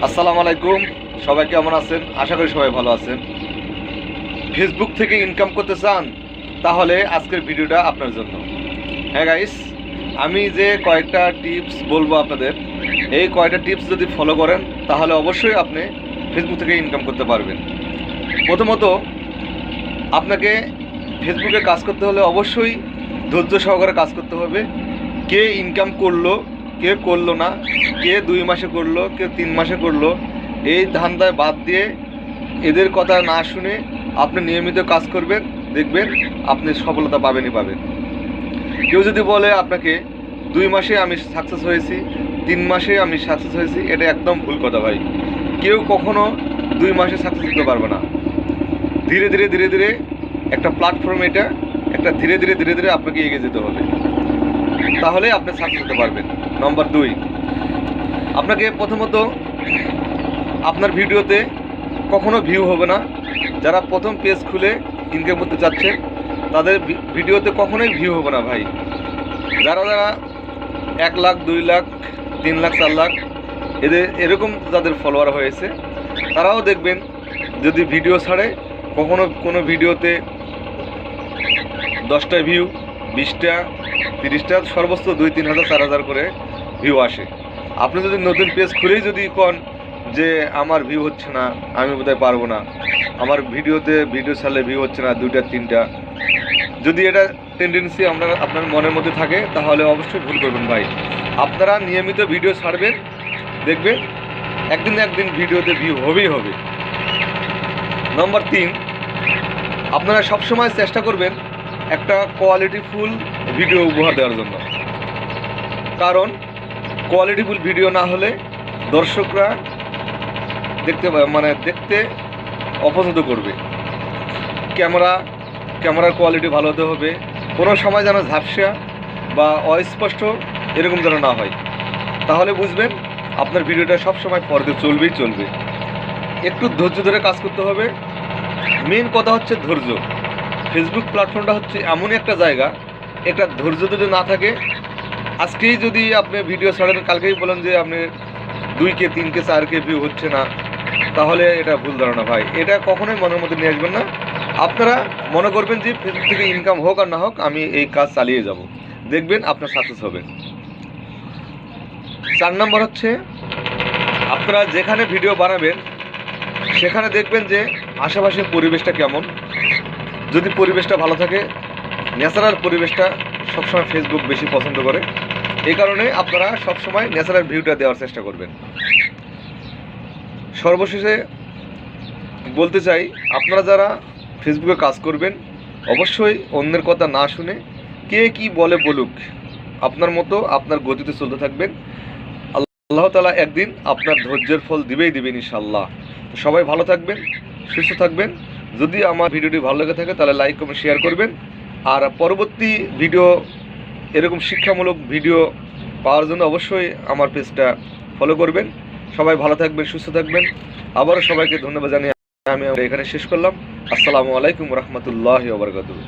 আসসালামু আলাইকুম। সবাই কেমন আছেন? আশা করি সবাই ভালো আছেন। ফেসবুক থেকে ইনকাম করতে চান? তাহলে আজকের ভিডিওটা আপনার জন্য। হ্যাঁ গাইস, আমি যে কয়েকটা টিপস বলবো আপনাদের, এই কয়েকটা টিপস যদি ফলো করেন তাহলে অবশ্যই আপনি ফেসবুক থেকে ইনকাম করতে পারবেন। প্রথমত, আপনাকে ফেসবুকে কাজ করতে হলে অবশ্যই ধৈর্য সহকারে কাজ করতে হবে। কে ইনকাম করলো, কে করলো না, কে 2 মাসে করলো, কে 3 মাসে করলো, এই ধান্দায় বাদ দিয়ে এদের কথা না শুনে আপনি নিয়মিত কাজ করবেন, দেখবেন আপনি সফলতা পাবেনই পাবেন। কেউ যদি বলে আপনাকে 2 মাসে আমি সাকসেস হয়েছি, 3 মাসে আমি সাকসেস হয়েছি, এটা একদম ভুল কথা ভাই। কেউ কখনো 2 মাসে সাকসেস হতে পারবে না। ধীরে ধীরে ধীরে ধীরে একটা প্ল্যাটফর্ম, এটা একটা ধীরে ধীরে ধীরে ধীরে আপনাকে এগিয়ে যেতে হবে, তাহলে আপনি সাকসেস হতে পারবেন। নম্বর 2, আপনাকে প্রথমত আপনার ভিডিওতে কখনো ভিউ হবে না। যারা প্রথম পেজ খুলে ইনকাম করতে চাচ্ছে তাদের ভিডিওতে কখনোই ভিউ হবে না ভাই। যারা যারা 1 লাখ, 2 লাখ, 3 লাখ, 4 লাখ এরকম যাদের ফলোয়ার হয়েছে, তারাও দেখবেন যদি ভিডিও ছাড়ে কখনো কোনো ভিডিওতে 10টা ভিউ, 20টা, 30টা, সর্বোচ্চ 2-3 হাজার, 4 হাজার করে ভিউ আসে। আপনি যদি নতুন পেজ খুলেই যদি কোন যে আমার ভিউ হচ্ছে না, আমি বোধহয় পারবো না, আমার ভিডিও ছাড়লে ভিউ হচ্ছে না 2টা 3টা, যদি এটা টেন্ডেন্সি আপনার মনের মধ্যে থাকে তাহলে অবশ্যই ভুল করবেন ভাই। আপনারা নিয়মিত ভিডিও ছাড়বেন, দেখবেন একদিন না একদিন ভিডিওতে ভিউ হবেই হবে। নম্বর 3, আপনারা সবসময় চেষ্টা করবেন একটা কোয়ালিটিফুল ভিডিও উপহার দেওয়ার জন্য। কারণ কোয়ালিটিফুল ভিডিও না হলে দর্শকরা দেখতে অপছন্দ করবে। ক্যামেরার কোয়ালিটি ভালো হতে হবে, কোনো সময় যেন ঝাপসা বা অস্পষ্ট এরকম যেন না হয়, তাহলে বুঝবেন আপনার ভিডিওটা সবসময় পর্দে চলবে। একটু ধৈর্য ধরে কাজ করতে হবে। মেন কথা হচ্ছে ধৈর্য। ফেসবুক প্ল্যাটফর্মটা হচ্ছে এমনই একটা জায়গা, একটা ধৈর্য যদি না থাকে, আজকেই যদি আপনি ভিডিও ছাড়েন, কালকেই বলেন যে আপনি 2K, 3K, 4K ভিউ হচ্ছে না, তাহলে এটা ভুল ধারণা ভাই। এটা কখনোই মনের মধ্যে নিয়ে আসবেন না। আপনারা মনে করবেন যে ফেসবুক থেকে ইনকাম হোক আর না হোক আমি এই কাজ চালিয়ে যাব, দেখবেন আপনার সাকসেস হবে। 4 নম্বর হচ্ছে, আপনারা যেখানে ভিডিও বানাবেন সেখানে দেখবেন যে আশেপাশের পরিবেশটা কেমন। যদি পরিবেশটা ভালো থাকে, ন্যাচারাল পরিবেশটা সবসময় ফেসবুক বেশি পছন্দ করে, এই কারণে আপনারা সবসময় ন্যাচারাল ভিউটা দেওয়ার চেষ্টা করবেন। সর্বশেষে বলতে চাই, আপনারা যারা ফেসবুকে কাজ করবেন অবশ্যই অন্যের কথা না শুনে কে কি বলে বলুক, আপনার মতো আপনার গতিতে চলতে থাকবেন। আল্লাহ তাআলা একদিন আপনার ধৈর্যের ফল দিবেই দিবেন ইনশাআল্লাহ। সবাই ভালো থাকবেন, সুস্থ থাকবেন। যদি আমার ভিডিওটি ভালো লেগে থাকে তাহলে লাইক, কমেন্ট, শেয়ার করবেন। আর পরবর্তী ভিডিও, এরকম শিক্ষামূলক ভিডিও পাওয়ার জন্য অবশ্যই আমার পেজটা ফলো করবেন। সবাই ভালো থাকবেন, সুস্থ থাকবেন। আবারও সবাইকে ধন্যবাদ জানিয়ে আমি এখানে শেষ করলাম। আসসালামু আলাইকুম রহমতুল্লাহি ওয়া বারাকাতুহু।